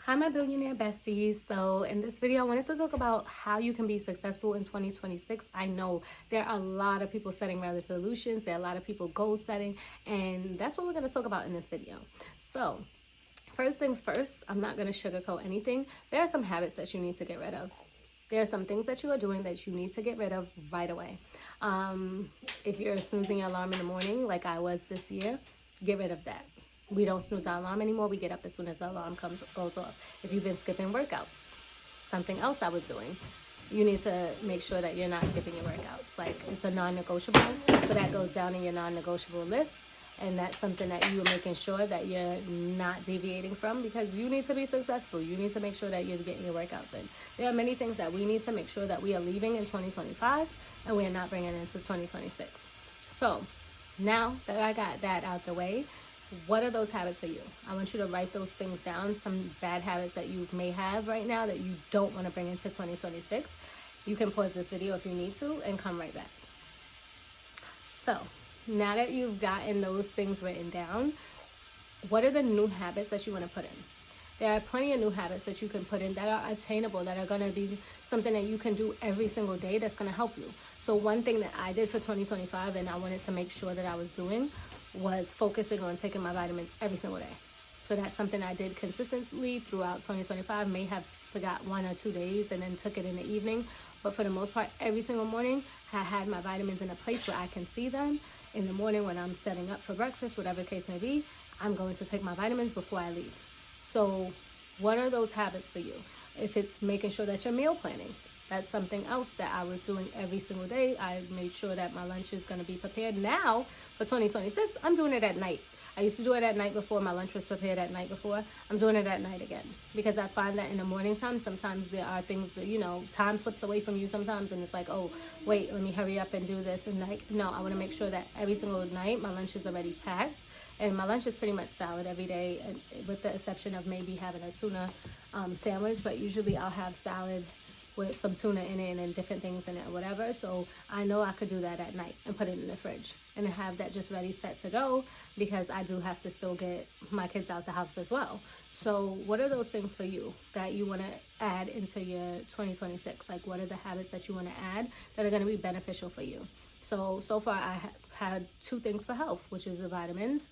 Hi, my billionaire besties. So in this video, I wanted to talk about how you can be successful in 2026. I know there are a lot of people setting resolutions. There are a lot of people goal setting, and that's what we're going to talk about in this video. So first things first, I'm not going to sugarcoat anything. There are some habits that you need to get rid of. There are some things that you are doing that you need to get rid of right away. If you're snoozing your alarm in the morning like I was this year, get rid of that. We don't snooze our alarm anymore. We get up as soon as the alarm goes off. If you've been skipping workouts, something else I was doing, you need to make sure that you're not skipping your workouts. Like, it's a non-negotiable, so that goes down in your non-negotiable list. And that's something that you are making sure that you're not deviating from, because you need to be successful. You need to make sure that you're getting your workouts in. There are many things that we need to make sure that we are leaving in 2025 and we are not bringing into 2026. So now that I got that out the way, what are those habits for you? I want you to write those things down, some bad habits that you may have right now that you don't want to bring into 2026. You can pause this video if you need to and come right back. So now that you've gotten those things written down, what are the new habits that you want to put in? There are plenty of new habits that you can put in that are attainable, that are going to be something that you can do every single day that's going to help you. So one thing that I did for 2025 and I wanted to make sure that I was doing was focusing on taking my vitamins every single day. So that's something I did consistently throughout 2025. May have forgot 1 or 2 days and then took it in the evening. But for the most part, every single morning, I had my vitamins in a place where I can see them. In the morning when I'm setting up for breakfast, whatever the case may be, I'm going to take my vitamins before I leave. So what are those habits for you? If it's making sure that you're meal planning, that's something else that I was doing every single day. I made sure that my lunch is going to be prepared. Now, for 2026, I'm doing it at night. I used to do it at night before. My lunch was prepared at night before. I'm doing it at night again. Because I find that in the morning time, sometimes there are things that, time slips away from you sometimes. And it's like, oh, wait, let me hurry up and do this. And no, I want to make sure that every single night my lunch is already packed. And my lunch is pretty much salad every day, with the exception of maybe having a tuna sandwich. But usually I'll have salad with some tuna in it and different things in it or whatever. So I know I could do that at night and put it in the fridge and have that just ready, set to go, because I do have to still get my kids out the house as well. So what are those things for you that you want to add into your 2026? Like, what are the habits that you want to add that are going to be beneficial for you? So far I had 2 things for health, which are the vitamins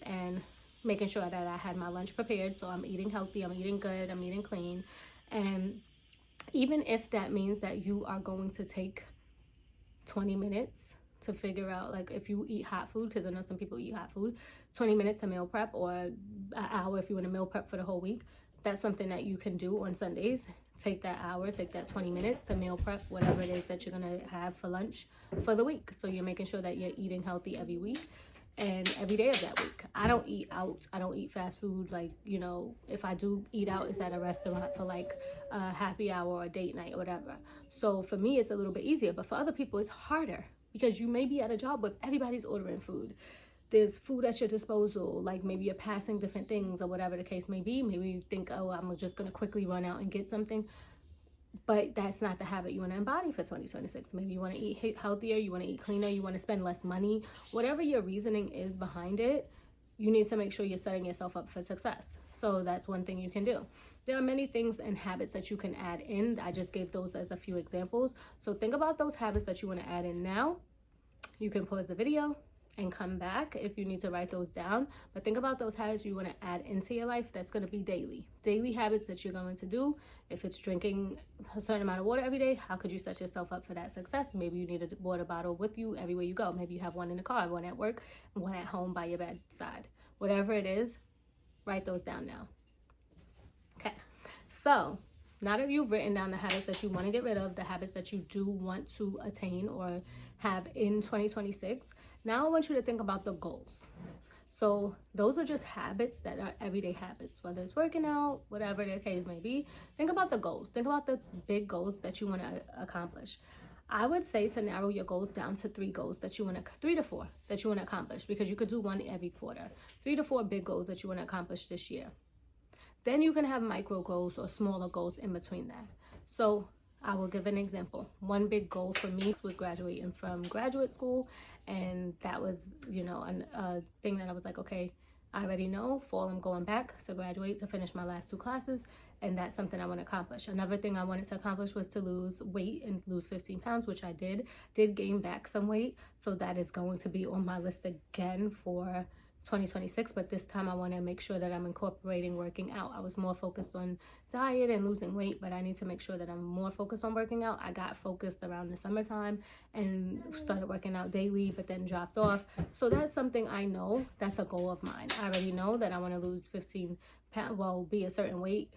and making sure that I had my lunch prepared. So I'm eating healthy, I'm eating good, I'm eating clean. And even if that means that you are going to take 20 minutes to figure out, like, if you eat hot food, because I know some people eat hot food, 20 minutes to meal prep, or an hour if you want to meal prep for the whole week, that's something that you can do on Sundays. Take that hour, take that 20 minutes to meal prep whatever it is that you're going to have for lunch for the week. So you're making sure that you're eating healthy every week and every day of that week. I don't eat out. I don't eat fast food. Like, if I do eat out, it's at a restaurant for like a happy hour or a date night or whatever. So for me, it's a little bit easier. But for other people, it's harder, because you may be at a job where everybody's ordering food. There's food at your disposal. Like, maybe you're passing different things or whatever the case may be. Maybe you think, oh, I'm just going to quickly run out and get something. But that's not the habit you want to embody for 2026. Maybe you want to eat healthier, you want to eat cleaner, you want to spend less money. Whatever your reasoning is behind it, you need to make sure you're setting yourself up for success. So that's one thing you can do. There are many things and habits that you can add in. I just gave those as a few examples. So think about those habits that you want to add in now. You can pause the video and come back if you need to write those down. But think about those habits you want to add into your life. That's going to be daily habits that you're going to do. If it's drinking a certain amount of water every day, how could you set yourself up for that success? Maybe you need a water bottle with you everywhere you go. Maybe you have one in the car, one at work, and one at home by your bedside. Whatever it is, write those down now. Okay, so now that you've written down the habits that you want to get rid of, the habits that you do want to attain or have in 2026, now I want you to think about the goals. So those are just habits that are everyday habits, whether it's working out, whatever the case may be. Think about the goals. Think about the big goals that you want to accomplish. I would say to narrow your goals down to 3 goals that you want to, 3 to 4 that you want to accomplish, because you could do one every quarter. 3 to 4 big goals that you want to accomplish this year. Then you can have micro goals or smaller goals in between that. So I will give an example. One big goal for me was graduating from graduate school. And that was, a thing that I was like, okay, I already know fall I'm going back to graduate to finish my last 2 classes, and that's something I want to accomplish. Another thing I wanted to accomplish was to lose weight and lose 15 pounds, which I did gain back some weight. So that is going to be on my list again for 2026, but this time I want to make sure that I'm incorporating working out. I was more focused on diet and losing weight, but I need to make sure that I'm more focused on working out. I got focused around the summertime and started working out daily, but then dropped off. So that's something I know that's a goal of mine. I already know that I want to lose 15 pounds, well, be a certain weight,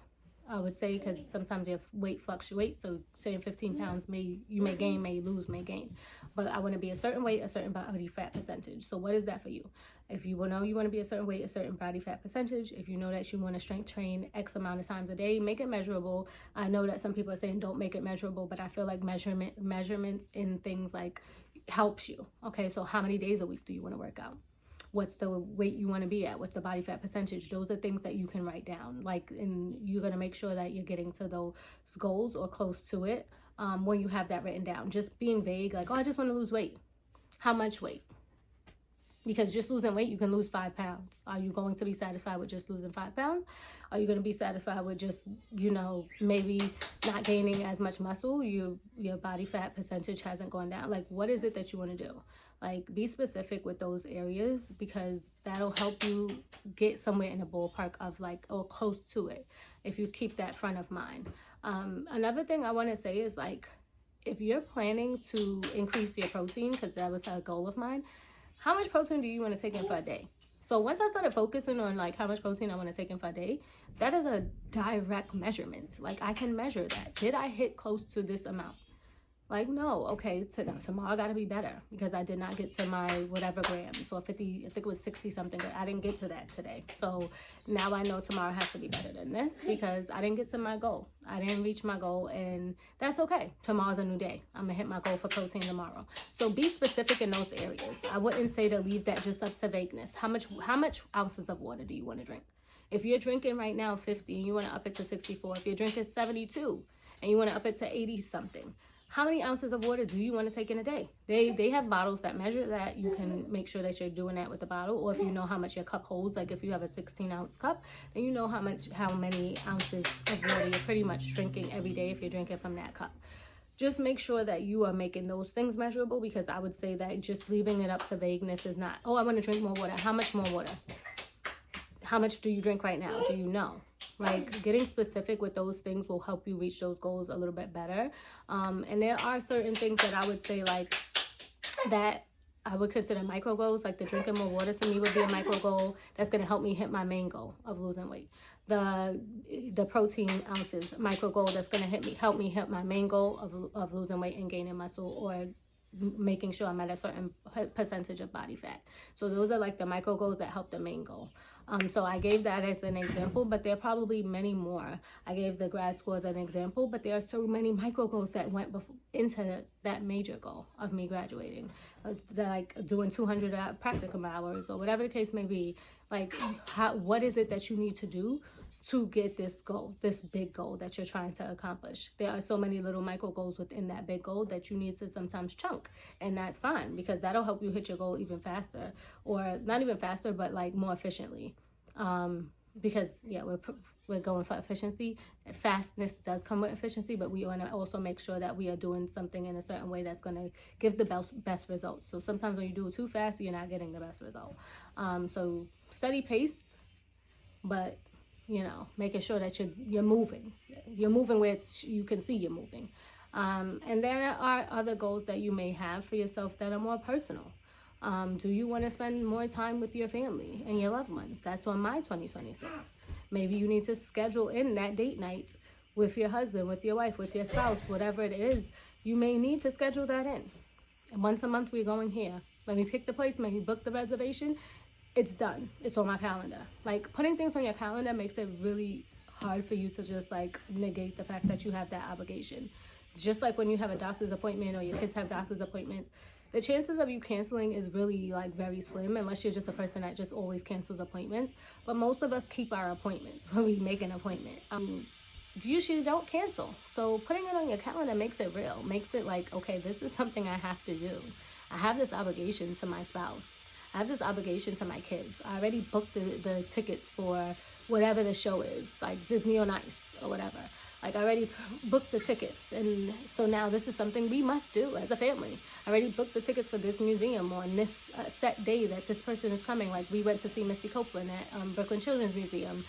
I would say, because sometimes your weight fluctuates. So saying 15 pounds, you may gain, may lose, may gain. But I want to be a certain weight, a certain body fat percentage. So what is that for you? If you know you want to be a certain weight, a certain body fat percentage, if you know that you want to strength train X amount of times a day, make it measurable. I know that some people are saying don't make it measurable, but I feel like measurements in things like helps you. Okay, so how many days a week do you want to work out? What's the weight you want to be at? What's the body fat percentage? Those are things that you can write down. And you're going to make sure that you're getting to those goals or close to it when you have that written down. Just being vague, like, oh, I just want to lose weight. How much weight? Because just losing weight, you can lose 5 pounds. Are you going to be satisfied with just losing 5 pounds? Are you going to be satisfied with just, maybe not gaining as much muscle? Your body fat percentage hasn't gone down. Like, what is it that you want to do? Like, be specific with those areas, because that'll help you get somewhere in the ballpark of like, or close to it, if you keep that front of mind. Another thing I want to say is, like, if you're planning to increase your protein, because that was a goal of mine, how much protein do you want to take in for a day? So once I started focusing on like how much protein I want to take in for a day, that is a direct measurement. Like, I can measure that. Did I hit close to this amount? Like, no, okay, tomorrow I got to be better, because I did not get to my whatever gram. So 50, I think it was 60 something. I didn't get to that today. So now I know tomorrow has to be better than this, because I didn't get to my goal. I didn't reach my goal, and that's okay. Tomorrow's a new day. I'm going to hit my goal for protein tomorrow. So be specific in those areas. I wouldn't say to leave that just up to vagueness. How much ounces of water do you want to drink? If you're drinking right now 50 and you want to up it to 64, if you're drinking 72 and you want to up it to 80 something, how many ounces of water do you want to take in a day? They have bottles that measure that. You can make sure that you're doing that with the bottle, or if you know how much your cup holds, like if you have a 16-ounce cup, then you know how many ounces of water you're pretty much drinking every day if you're drinking from that cup. Just make sure that you are making those things measurable, because I would say that just leaving it up to vagueness is not, oh, I want to drink more water. How much more water? How much do you drink right now? Do you know? Like, getting specific with those things will help you reach those goals a little bit better. And there are certain things that I would say, like, that I would consider micro goals. Like, the drinking more water to me would be a micro goal that's going to help me hit my main goal of losing weight. The protein ounces, micro goal that's going to help me hit my main goal of losing weight and gaining muscle, or making sure I'm at a certain percentage of body fat. So those are like the micro goals that help the main goal. So I gave that as an example, but there are probably many more. I gave the grad school as an example, but there are so many micro goals that went into that major goal of me graduating. Like doing 200 practicum hours, or whatever the case may be. Like, what is it that you need to do to get this goal, this big goal that you're trying to accomplish? There are so many little micro goals within that big goal that you need to sometimes chunk, and that's fine, because that'll help you hit your goal even faster, or not even faster, but like more efficiently. Because yeah, we're going for efficiency. Fastness does come with efficiency, but we want to also make sure that we are doing something in a certain way that's going to give the best results. So sometimes when you do it too fast, you're not getting the best result. So steady pace, but making sure that you're moving. You're moving where you can see you're moving. And there are other goals that you may have for yourself that are more personal. Do you want to spend more time with your family and your loved ones? That's on my 2026. Maybe you need to schedule in that date night with your husband, with your wife, with your spouse, whatever it is. You may need to schedule that in. And once a month, we're going here. Let me pick the place, maybe book the reservation. It's done. It's on my calendar. Like, putting things on your calendar makes it really hard for you to just like negate the fact that you have that obligation. It's just like when you have a doctor's appointment, or your kids have doctor's appointments, the chances of you canceling is really like very slim, unless you're just a person that just always cancels appointments. But most of us keep our appointments when we make an appointment. Usually don't cancel. So putting it on your calendar makes it real, makes it like, okay, this is something I have to do. I have this obligation to my spouse. I have this obligation to my kids. I already booked the tickets for whatever the show is, like Disney on Ice or whatever. Like, I already booked the tickets, and so now this is something we must do as a family. I already booked the tickets for this museum on this set day that this person is coming. Like, we went to see Misty Copeland at Brooklyn Children's Museum.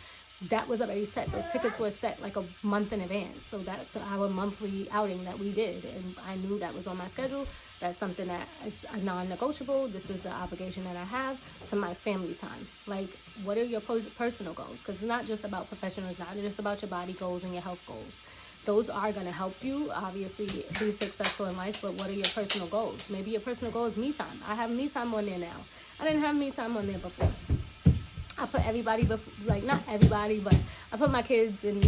That was already set. Those tickets were set like a month in advance. So that's our monthly outing that we did, and I knew that was on my schedule. That's something that it's a non-negotiable. This is the obligation that I have to my family time. Like, what are your personal goals? Because it's not just about professional. It's not just about your body goals and your health goals. Those are going to help you, obviously, be successful in life. But what are your personal goals? Maybe your personal goal is me time. I have me time on there now. I didn't have me time on there before. I put everybody, like, not everybody, but I put my kids and,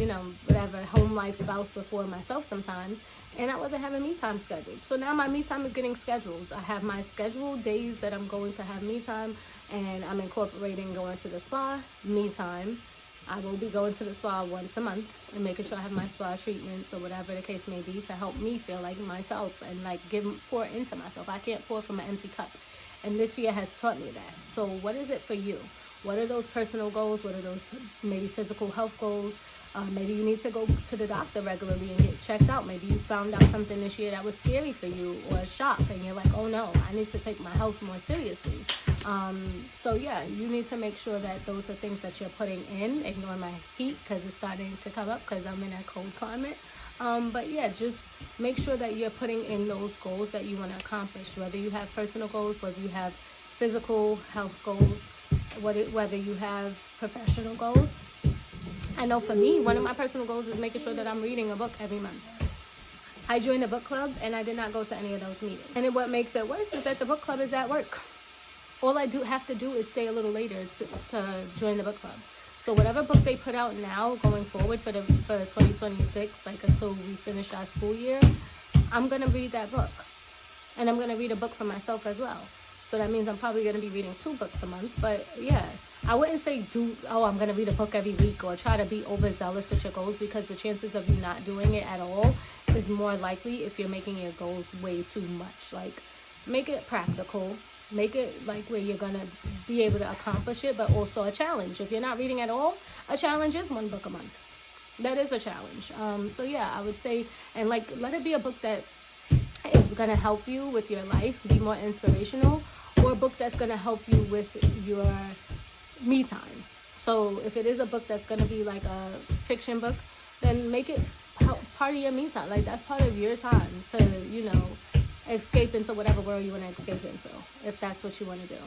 whatever, home life, spouse before myself sometimes, and I wasn't having me time scheduled. So now my me time is getting scheduled. I have my scheduled days that I'm going to have me time, and I'm incorporating going to the spa, me time. I will be going to the spa once a month and making sure I have my spa treatments or whatever the case may be to help me feel like myself and, like, pour into myself. I can't pour from an empty cup, and this year has taught me that. So what is it for you? What are those personal goals? What are those maybe physical health goals? Maybe you need to go to the doctor regularly and get checked out. Maybe you found out something this year that was scary for you or a shock, and you're like, oh no, I need to take my health more seriously. So yeah, you need to make sure that those are things that you're putting in. Ignore my heat because it's starting to come up because I'm in a cold climate. But yeah, just make sure that you're putting in those goals that you want to accomplish, whether you have personal goals, whether you have physical health goals, whether you have professional goals. I know for me, one of my personal goals is making sure that I'm reading a book every month. I joined a book club and I did not go to any of those meetings. And what makes it worse is that the book club is at work. All I have to do is stay a little later to join the book club. So whatever book they put out now going forward for 2026, like until we finish our school year, I'm going to read that book. And I'm going to read a book for myself as well. So that means I'm probably going to be reading 2 books a month. But yeah, I wouldn't say I'm going to read a book every week or try to be overzealous with your goals, because the chances of you not doing it at all is more likely if you're making your goals way too much. Like, make it practical. Make it like where you're going to be able to accomplish it, but also a challenge. If you're not reading at all, a challenge is 1 book a month. That is a challenge. So yeah, I would say, and like, let it be a book that is going to help you with your life, be more inspirational, or a book that's going to help you with your me time. So if it is a book that's going to be like a fiction book, then make it part of your me time. Like, that's part of your time to, escape into whatever world you want to escape into, if that's what you want to do.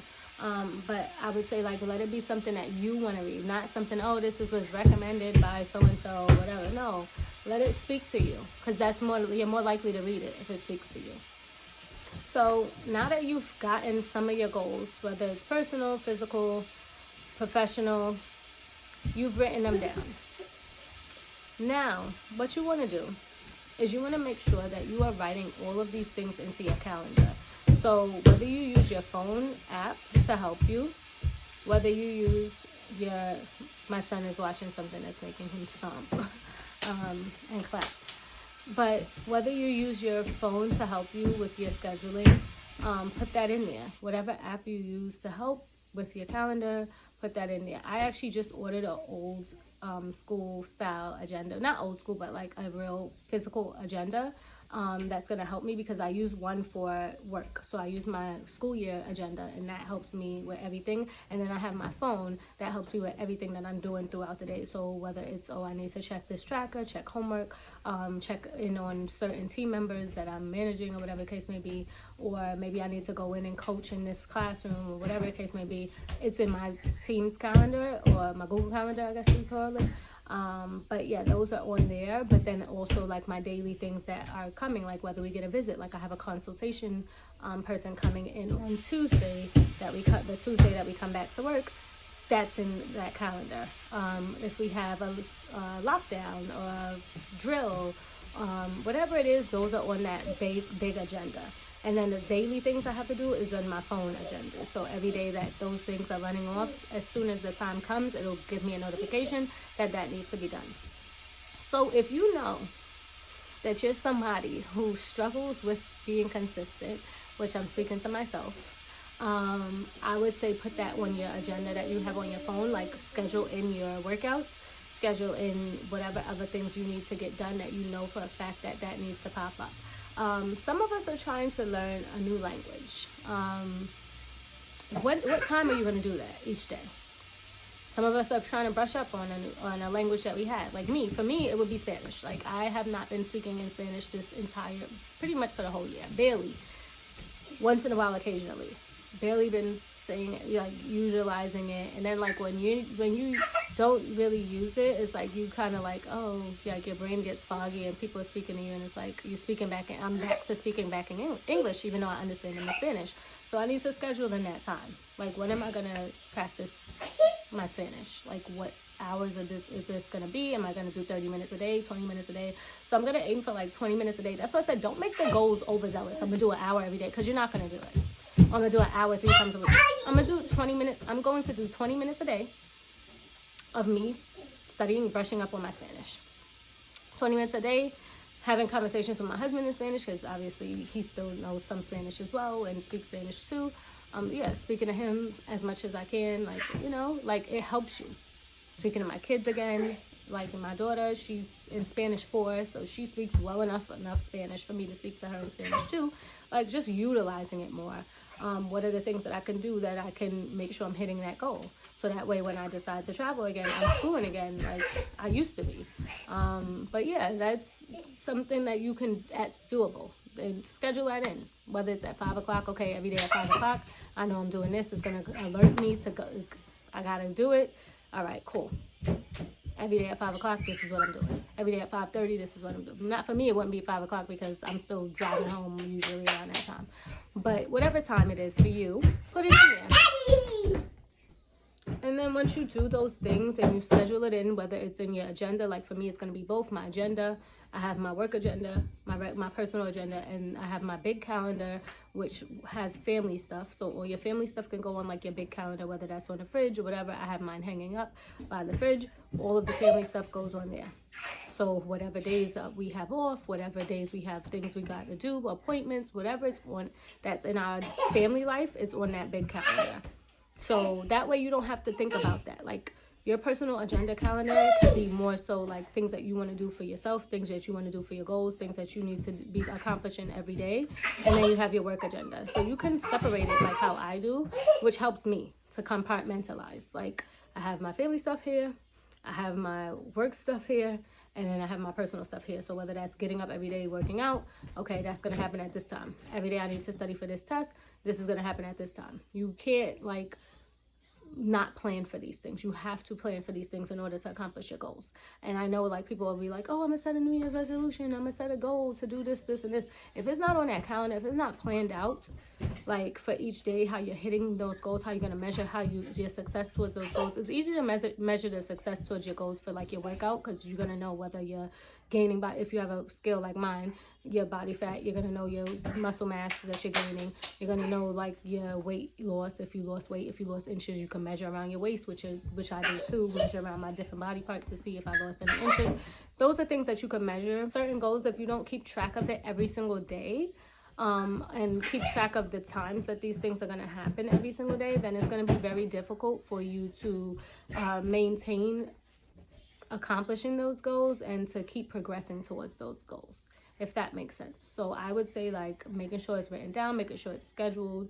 But I would say, like, let it be something that you want to read, not something, this was recommended by so-and-so or whatever. No, let it speak to you, because you're more likely to read it if it speaks to you. So now that you've gotten some of your goals, whether it's personal, physical, professional, you've written them down. Now, what you want to do is you want to make sure that you are writing all of these things into your calendar. So whether you use your phone app to help you, whether you use my son is watching something that's making him stomp and clap. But whether you use your phone to help you with your scheduling, put that in there. Whatever app you use to help with your calendar, put that in there. I actually just ordered an old school style agenda. Not old school, but like a real physical agenda. That's going to help me, because I use one for work. So I use my school year agenda, and that helps me with everything. And then I have my phone that helps me with everything that I'm doing throughout the day. So whether it's, I need to check this tracker, check homework, check in on certain team members that I'm managing or whatever the case may be, or maybe I need to go in and coach in this classroom or whatever the case may be, it's in my team's calendar, or my Google Calendar, I guess you call it. But yeah, those are on there. But then also, like, my daily things that are coming, like whether we get a visit, like I have a consultation person coming in on Tuesday, the Tuesday that we come back to work, that's in that calendar. If we have a lockdown or a drill, whatever it is, those are on that big agenda. And then the daily things I have to do is on my phone agenda. So every day that those things are running off, as soon as the time comes, it'll give me a notification that needs to be done. So if you know that you're somebody who struggles with being consistent, which I'm speaking to myself, I would say put that on your agenda that you have on your phone, like schedule in your workouts, schedule in whatever other things you need to get done that you know for a fact that that needs to pop up. Some of us are trying to learn a new language. What time are you going to do that each day? Some of us are trying to brush up on a language that we had. Like me, for me, it would be Spanish. Like I have not been speaking in Spanish pretty much for the whole year. Barely. Once in a while, occasionally. Barely been saying it, like utilizing it. And then like when you don't really use it, it's like you kind of like, oh, like your brain gets foggy and people are speaking to you and it's like you're speaking back. I'm back to speaking back in English, even though I understand in the Spanish. So I need to schedule in that time. Like when am I going to practice my Spanish? Like what hours is this going to be? Am I going to do 30 minutes a day, 20 minutes a day? So I'm going to aim for like 20 minutes a day. That's why I said don't make the goals overzealous. I'm going to do an hour every day because you're not going to do it. I'm going to do an hour 3 times a week. I'm going to do 20 minutes a day of me studying, brushing up on my Spanish. 20 minutes a day, having conversations with my husband in Spanish because obviously he still knows some Spanish as well and speaks Spanish too. Speaking to him as much as I can, like, you know, like it helps you. Speaking to my kids again, like my daughter, she's in Spanish 4, so she speaks well enough Spanish for me to speak to her in Spanish too. Like just utilizing it more. What are the things that I can do that I can make sure I'm hitting that goal? So that way when I decide to travel again, I'm fluent again like I used to be. But yeah, that's something that that's doable. And schedule that in. Whether it's at 5 o'clock, okay, every day at 5 o'clock, I know I'm doing this. It's going to alert me to go. I got to do it. All right, cool. Every day at 5 o'clock, this is what I'm doing. Every day at 5:30, this is what I'm doing. Not for me, it wouldn't be 5 o'clock because I'm still driving home usually around that time. But whatever time it is for you, put it in there. And then once you do those things and you schedule it in, whether it's in your agenda, like for me, it's going to be both my agenda. I have my work agenda, my personal agenda, and I have my big calendar, which has family stuff. So all your family stuff can go on like your big calendar, whether that's on the fridge or whatever. I have mine hanging up by the fridge. All of the family stuff goes on there. So whatever days we have off, whatever days we have things we got to do, appointments, whatever is on that's in our family life, it's on that big calendar. So that way you don't have to think about that. Like your personal agenda calendar could be more so like things that you want to do for yourself, things that you want to do for your goals, things that you need to be accomplishing every day. And then you have your work agenda. So you can separate it like how I do, which helps me to compartmentalize. Like I have my family stuff here, I have my work stuff here, and then I have my personal stuff here. So whether that's getting up every day, working out, okay, that's going to happen at this time. Every day I need to study for this test. This is going to happen at this time. You can't like not plan for these things. You have to plan for these things in order to accomplish your goals. And I know like people will be like, oh, I'm gonna set a New Year's resolution, I'm gonna set a goal to do this, this, and this. If it's not on that calendar, if it's not planned out, like for each day, how you're hitting those goals, how you're gonna measure your success towards those goals. It's easy to measure the success towards your goals for like your workout, because you're gonna know whether you're gaining if you have a skill like mine, your body fat, you're gonna know your muscle mass that you're gaining. You're gonna know like your weight loss. If you lost weight, if you lost inches, you can measure around your waist, which I do too. Measure around my different body parts to see if I lost any inches. Those are things that you can measure. Certain goals, if you don't keep track of it every single day, and keep track of the times that these things are going to happen every single day, then it's going to be very difficult for you to maintain accomplishing those goals and to keep progressing towards those goals, if that makes sense. So I would say like making sure it's written down, making sure it's scheduled.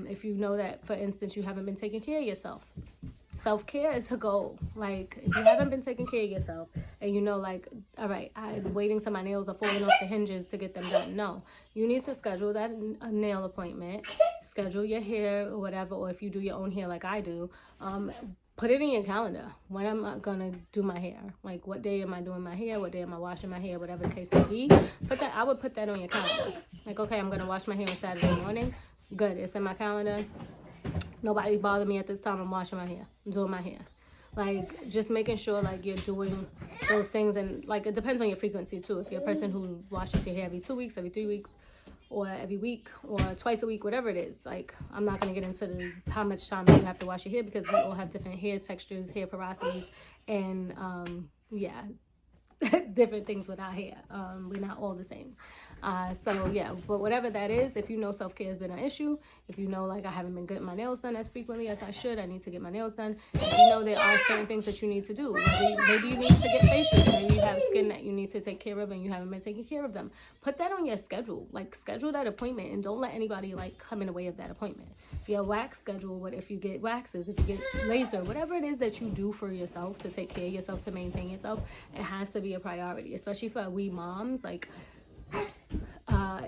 If you know that, for instance, you haven't been taking care of yourself, self-care is a goal. Like if you haven't been taking care of yourself and you know like, all right, I'm waiting till my nails are falling off the hinges to get them done. No, you need to schedule that a nail appointment, schedule your hair or whatever, or if you do your own hair like I do, put it in your calendar. When am I gonna do my hair? Like what day am I doing my hair? What day am I washing my hair? Whatever the case may be. I would put that on your calendar. Like, okay, I'm gonna wash my hair on Saturday morning. Good, it's in my calendar. Nobody bother me at this time. I'm washing my hair. I'm doing my hair. Like just making sure like you're doing those things, and like it depends on your frequency too. If you're a person who washes your hair every 2 weeks, every 3 weeks, or every week or twice a week, whatever it is. Like I'm not going to get into how much time you have to wash your hair, because we all have different hair textures, hair porosities, and yeah, different things with our hair. We're not all the same. So yeah, but whatever that is, if you know self-care has been an issue, if you know like I haven't been getting my nails done as frequently as I should, I need to get my nails done. If you know there are certain things that you need to do, maybe you need to get facials, maybe you have skin that you need to take care of and you haven't been taking care of them. Put that on your schedule, like schedule that appointment, and don't let anybody like come in the way of that appointment. Your wax schedule, what if you get waxes, if you get laser, whatever it is that you do for yourself to take care of yourself, to maintain yourself, it has to be a priority, especially for we moms. Like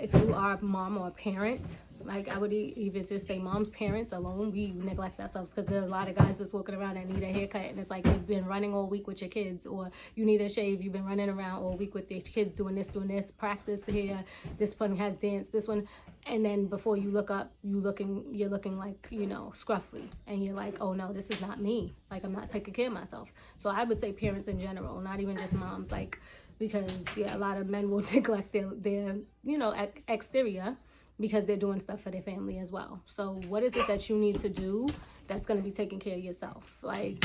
if you are a mom or a parent, like I would even just say moms, parents alone, we neglect ourselves, because there's a lot of guys that's walking around that need a haircut, and it's like you've been running all week with your kids, or you need a shave, you've been running around all week with your kids doing this, practice the hair, this one has dance, this one, and then before you look up, you're looking like, you know, scruffy, and you're like, oh no, this is not me, like I'm not taking care of myself. So I would say parents in general, not even just moms, like, because yeah, a lot of men will neglect their you know, exterior, because they're doing stuff for their family as well. So what is it that you need to do that's going to be taking care of yourself? Like,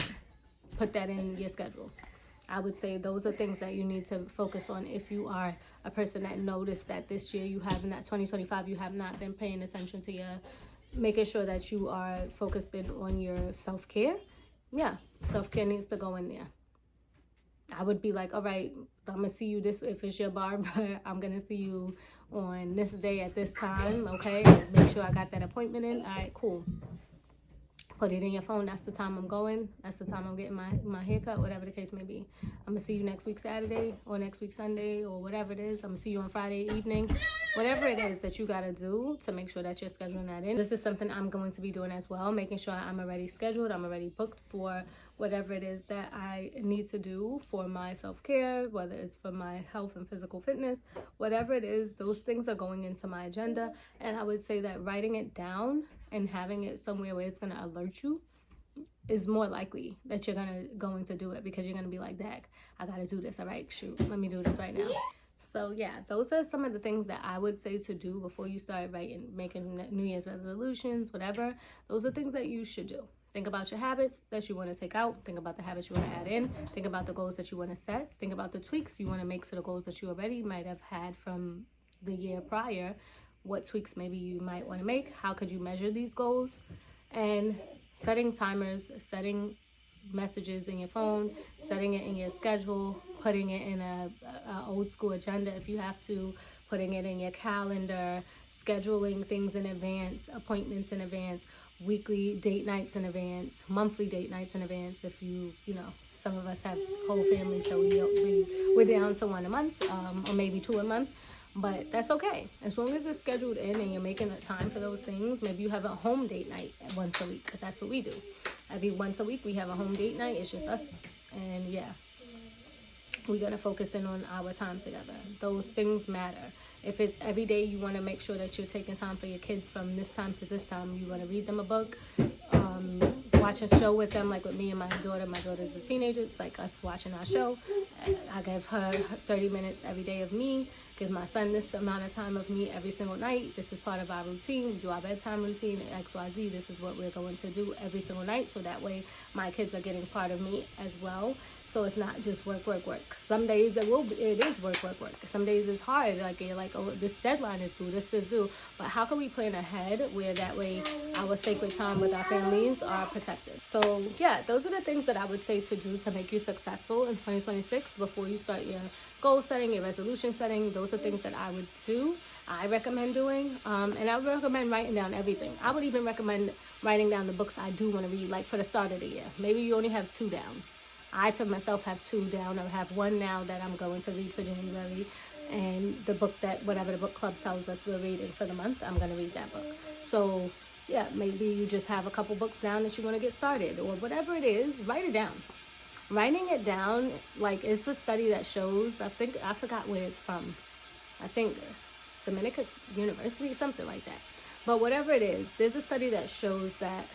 put that in your schedule. I would say those are things that you need to focus on if you are a person that noticed that this year you have not, 2025, you have not been paying attention to your, making sure that you are focused in on your self-care. Yeah, self-care needs to go in there. I would be like, all right, I'm going to see you this, if it's your barber, I'm going to see you on this day at this time, okay? Make sure I got that appointment in. All right, cool. Put it in your phone. That's the time I'm going. That's the time I'm getting my haircut, whatever the case may be. I'm going to see you next week Saturday or next week Sunday or whatever it is. I'm going to see you on Friday evening. Whatever it is that you got to do to make sure that you're scheduling that in. This is something I'm going to be doing as well, making sure I'm already scheduled, I'm already booked for whatever it is that I need to do for my self-care, whether it's for my health and physical fitness, whatever it is, those things are going into my agenda. And I would say that writing it down and having it somewhere where it's going to alert you is more likely that you're going to do it, because you're going to be like, Dag, I got to do this. All right, shoot, let me do this right now. So yeah, those are some of the things that I would say to do before you start making New Year's resolutions, whatever. Those are things that you should do. Think about your habits that you want to take out. Think about the habits you want to add in. Think about the goals that you want to set. Think about the tweaks you want to make to the goals that you already might have had from the year prior. What tweaks maybe you might want to make. How could you measure these goals? And setting timers, setting messages in your phone, setting it in your schedule, putting it in a old school agenda if you have to, putting it in your calendar, scheduling things in advance, appointments in advance, weekly date nights in advance, monthly date nights in advance. If you know, some of us have whole families, so we're down to one a month, or maybe two a month. But that's okay. As long as it's scheduled in and you're making the time for those things. Maybe you have a home date night once a week. That's what we do. Every once a week we have a home date night. It's just us. And yeah, we're going to focus in on our time together. Those things matter. If it's every day, you want to make sure that you're taking time for your kids from this time to this time. You want to read them a book, watch a show with them, like with me and my daughter. My daughter's a teenager. It's like us watching our show. I give her 30 minutes every day of me. Give my son this amount of time of me every single night. This is part of our routine. We do our bedtime routine, XYZ. This is what we're going to do every single night. So that way my kids are getting part of me as well. So it's not just work. Some days it is work. Some days it's hard. Like you're like, oh, this deadline is due, this is due. But how can we plan ahead where that way our sacred time with our families are protected? So yeah, those are the things that I would say to do to make you successful in 2026 before you start your goal setting, your resolution setting. Those are things that I would do. I recommend doing, and I would recommend writing down everything. I would even recommend writing down the books I do want to read, like for the start of the year. Maybe you only have 2 down. I, for myself, have 2 down. I have 1 now that I'm going to read for January. And the book that, whatever the book club tells us we're reading for the month, I'm going to read that book. So, yeah, maybe you just have a couple books down that you want to get started. Or whatever it is, write it down. Writing it down, like, it's a study that shows, I forgot where it's from. I think Dominican University, something like that. But whatever it is, there's a study that shows that.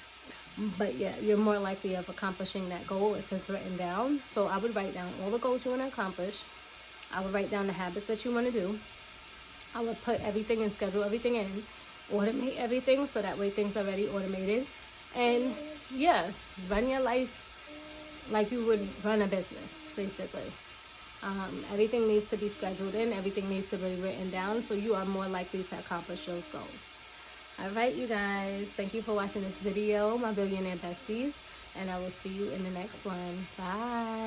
But yeah, you're more likely of accomplishing that goal if it's written down. So I would write down all the goals you want to accomplish. I would write down the habits that you want to do. I would put everything and schedule everything in. Automate everything so that way things are already automated. And yeah, run your life like you would run a business, basically. Everything needs to be scheduled in. Everything needs to be written down, so you are more likely to accomplish those goals. All right, you guys. Thank you for watching this video, my billionaire besties. And I will see you in the next one. Bye.